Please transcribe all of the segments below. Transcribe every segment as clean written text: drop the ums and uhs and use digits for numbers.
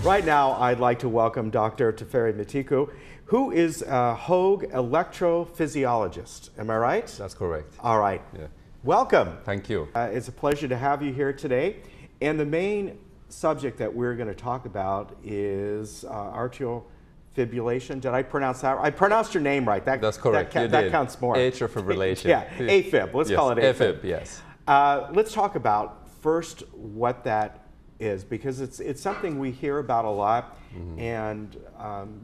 Right now, I'd like to welcome Dr. Teferi Mitiku, who is a Hoag electrophysiologist. Am I right? That's correct. All right. Yeah. Welcome. Thank you. It's a pleasure to have you here today. And the main subject that we're going to talk about is atrial fibrillation. Did I pronounce that? I pronounced your name right. That's correct. That counts more. Atrial fibrillation. Yeah, AFib. Let's call it AFib. AFib, yes. Let's talk about first what that is, because it's something we hear about a lot, and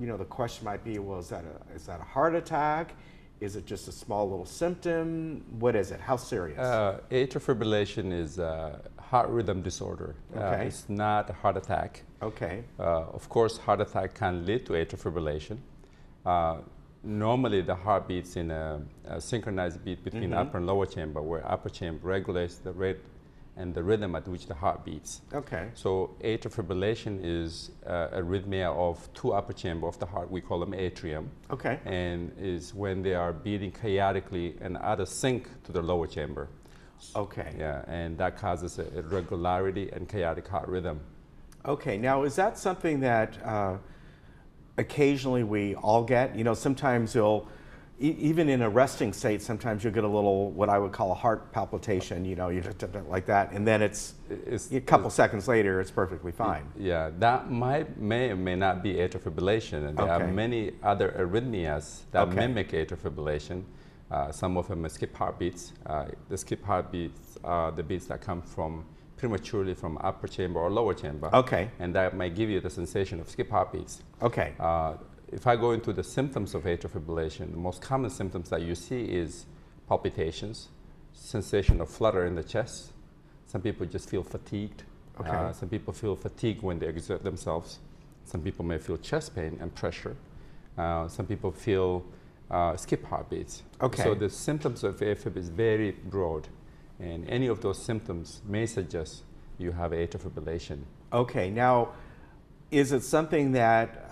you know, the question might be, well, is that a heart attack? Is it just a small little symptom? What is it? How serious? Atrial fibrillation is a heart rhythm disorder. Okay. It's not a heart attack. Okay. Of course, heart attack can lead to atrial fibrillation. Normally, the heart beats in a synchronized beat between upper and lower chamber, where upper chamber regulates the rate and the rhythm at which the heart beats. Okay. So atrial fibrillation is a arrhythmia of two upper chamber of the heart. We call them atrium. Okay. And is when they are beating chaotically and out of sync to the lower chamber. Okay. Yeah, and that causes irregularity and chaotic heart rhythm. Okay. Now, is that something that occasionally we all get? You know, sometimes even in a resting state, sometimes you'll get a little, what I would call a heart palpitation, you know, you just like that, and then it's a couple seconds later, it's perfectly fine. Yeah, that may or may not be atrial fibrillation, and there are many other arrhythmias that mimic atrial fibrillation. Some of them are skip heartbeats. The skip heartbeats are the beats that come from prematurely from upper chamber or lower chamber. Okay. And that might give you the sensation of skip heartbeats. Okay. If I go into the symptoms of atrial fibrillation, the most common symptoms that you see is palpitations, sensation of flutter in the chest. Some people just feel fatigued. Okay. Some people feel fatigue when they exert themselves. Some people may feel chest pain and pressure. Some people feel skip heartbeats. Okay. So the symptoms of AFib is very broad, and any of those symptoms may suggest you have atrial fibrillation. Okay. Now, is it something that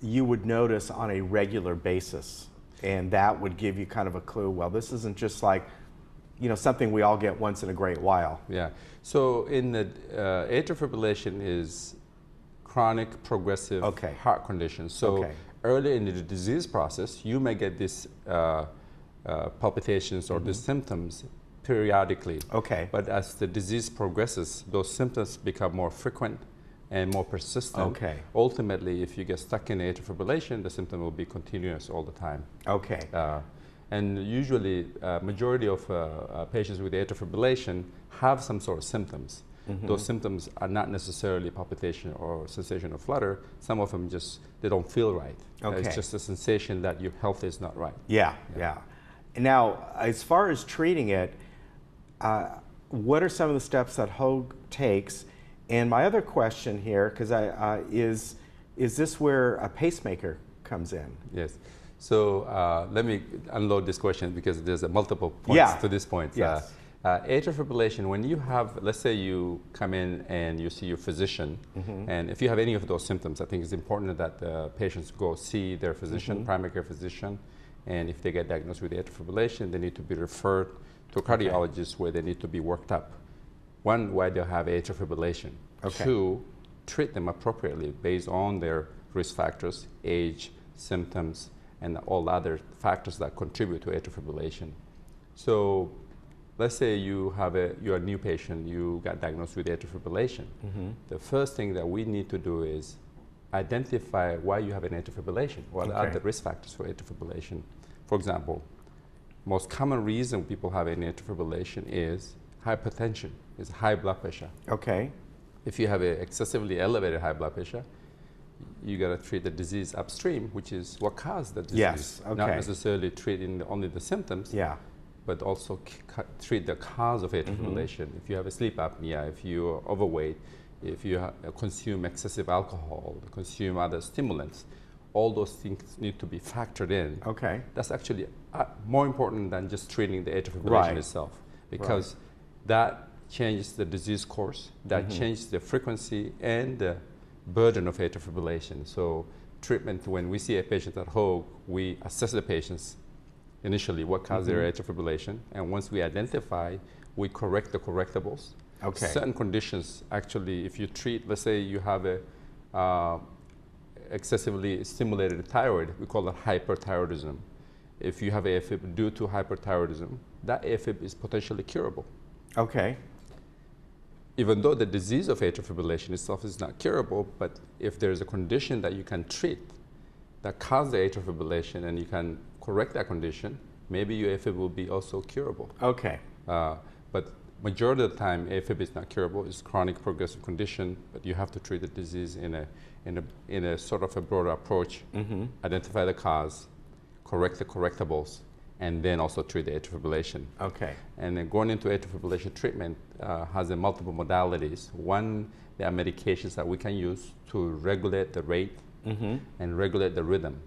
you would notice on a regular basis, and that would give you kind of a clue, well, this isn't just like, you know, something we all get once in a great while? Yeah. So in the atrial fibrillation is chronic progressive heart condition. So early in the disease process, you may get these palpitations or these symptoms periodically. Okay. But as the disease progresses, those symptoms become more frequent and more persistent. Okay. Ultimately, if you get stuck in atrial fibrillation, the symptom will be continuous all the time. Okay. And usually, majority of patients with atrial fibrillation have some sort of symptoms. Those symptoms are not necessarily palpitation or sensation of flutter. Some of them just, they don't feel right. It's just a sensation that your health is not right. Yeah. Now, as far as treating it, what are some of the steps that Hoag takes? And my other question here, because is this where a pacemaker comes in? Yes. So let me unload this question, because there's multiple points to this point. Yes. Atrial fibrillation, when you have, let's say you come in and you see your physician, and if you have any of those symptoms, I think it's important that the patients go see their physician, primary care physician, and if they get diagnosed with atrial fibrillation, they need to be referred to a cardiologist where they need to be worked up. One, why they'll have atrial fibrillation. Two, treat them appropriately based on their risk factors, age, symptoms, and all other factors that contribute to atrial fibrillation. So let's say you're a new patient, you got diagnosed with atrial fibrillation. The first thing that we need to do is identify why you have an atrial fibrillation. What are the risk factors for atrial fibrillation? For example, most common reason people have an atrial fibrillation is hypertension, is high blood pressure. Okay. If you have an excessively elevated high blood pressure, you got to treat the disease upstream, which is what caused the disease. Yes. Okay. Not necessarily treating only the symptoms, but also treat the cause of atrial fibrillation. If you have a sleep apnea, if you're overweight, if you consume excessive alcohol, consume other stimulants, all those things need to be factored in. Okay. That's actually more important than just treating the atrial fibrillation itself, because that changes the disease course, that changes the frequency and the burden of atrial fibrillation. So treatment, when we see a patient at Hoag, we assess the patients initially what caused their atrial fibrillation, and once we identify, we correct the correctables. Okay. Certain conditions, actually, if you treat, let's say you have a excessively stimulated thyroid, we call it hyperthyroidism. If you have AFib due to hyperthyroidism, that AFib is potentially curable. Okay. Even though the disease of atrial fibrillation itself is not curable, but if there's a condition that you can treat that causes the atrial fibrillation and you can correct that condition, maybe your AFib will be also curable. Okay. But majority of the time, AFib is not curable. It's chronic progressive condition, but you have to treat the disease in a sort of a broader approach, identify the cause, correct the correctables, and then also treat the atrial fibrillation. Okay. And then going into atrial fibrillation treatment has multiple modalities. One, there are medications that we can use to regulate the rate and regulate the rhythm.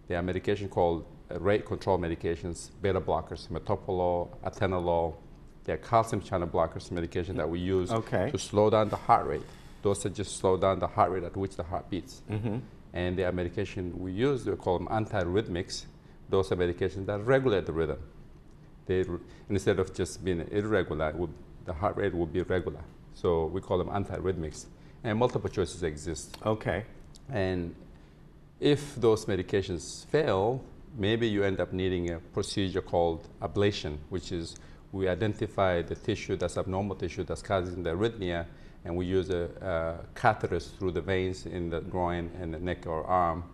There are medications called rate control medications, beta blockers, metoprolol, atenolol. There are calcium channel blockers medication that we use to slow down the heart rate. Those are just slow down the heart rate at which the heart beats. And there are medications we use, we call them antiarrhythmics. Those are medications that regulate the rhythm. Instead of just being irregular, the heart rate would be regular. So we call them antiarrhythmics. And multiple choices exist. Okay. And if those medications fail, maybe you end up needing a procedure called ablation, which is we identify the tissue that's abnormal tissue that's causing the arrhythmia, and we use catheters through the veins in the groin and the neck or arm,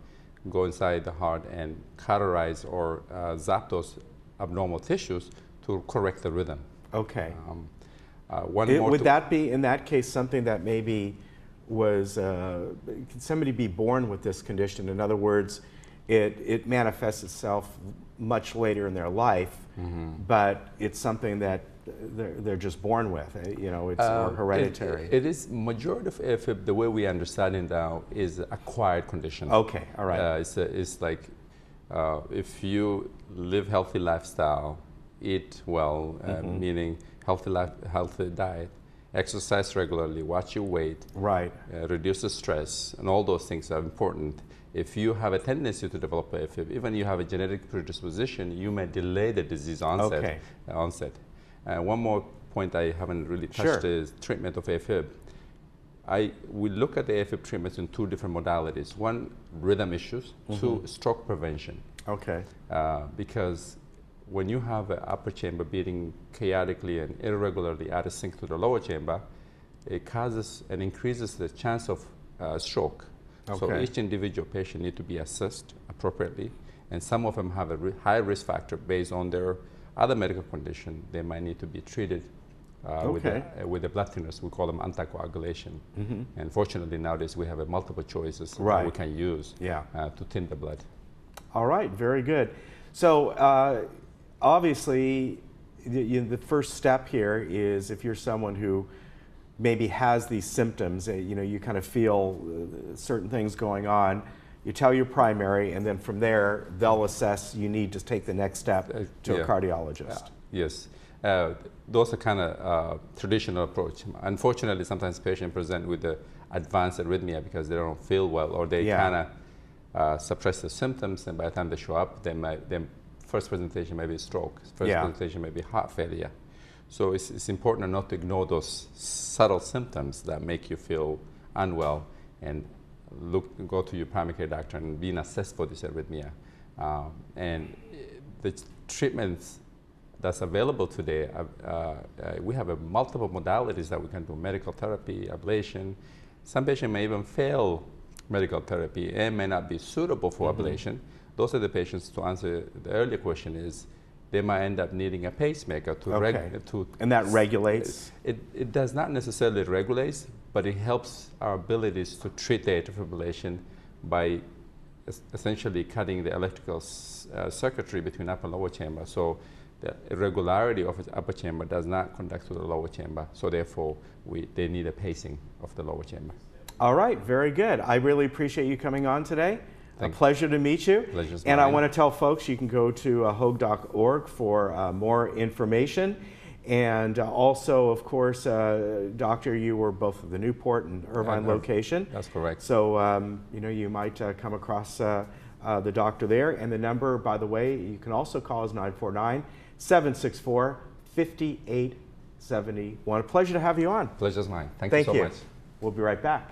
go inside the heart and cauterize or zap those abnormal tissues to correct the rhythm. Okay. Would that be, in that case, something that maybe was, could somebody be born with this condition? In other words, it manifests itself much later in their life, but it's something that they're just born with, you know, it's more hereditary. It is, majority of AFib, the way we understand it now, is acquired condition. Okay, all right. It's like if you live healthy lifestyle, eat well, meaning healthy diet, exercise regularly, watch your weight, right, reduce the stress, and all those things are important. If you have a tendency to develop AFib, even you have a genetic predisposition, you may delay the disease onset. One more point I haven't really touched is treatment of AFib. We look at the AFib treatments in two different modalities. One, rhythm issues. Two, stroke prevention. Okay. Because when you have an upper chamber beating chaotically and irregularly out of sync to the lower chamber, it causes and increases the chance of stroke. So each individual patient needs to be assessed appropriately, and some of them have a high risk factor based on their other medical condition. They might need to be treated with the blood thinners. We call them anticoagulation. And fortunately nowadays we have multiple choices that we can use to thin the blood. All right, very good. So obviously the first step here is if you're someone who maybe has these symptoms, you know, you kind of feel certain things going on, you tell your primary, and then from there they'll assess you need to take the next step to a cardiologist. Yes, those are kind of traditional approach. Unfortunately, sometimes patients present with the advanced arrhythmia because they don't feel well, or they kind of suppress the symptoms, and by the time they show up, their first presentation may be stroke, first presentation may be heart failure. So it's important not to ignore those subtle symptoms that make you feel unwell, and go to your primary care doctor and being assessed for this arrhythmia. And the treatments that's available today, we have multiple modalities that we can do: medical therapy, ablation. Some patients may even fail medical therapy and may not be suitable for ablation. Those are the patients, to answer the earlier question, is they might end up needing a pacemaker to and that regulates? It does not necessarily regulate, but it helps our abilities to treat the atrial fibrillation by essentially cutting the electrical circuitry between upper and lower chamber. So the irregularity of the upper chamber does not conduct to the lower chamber. So therefore, they need a pacing of the lower chamber. All right, very good. I really appreciate you coming on today. A pleasure to meet you. Pleasure's and mine. I want to tell folks you can go to hoag.org for more information. And also, of course, Doctor, you were both at the Newport and Irvine location. That's correct. So, you know, you might come across the doctor there. And the number, by the way, you can also call is 949-764-5871. A pleasure to have you on. Pleasure's mine. Thank you so much. We'll be right back.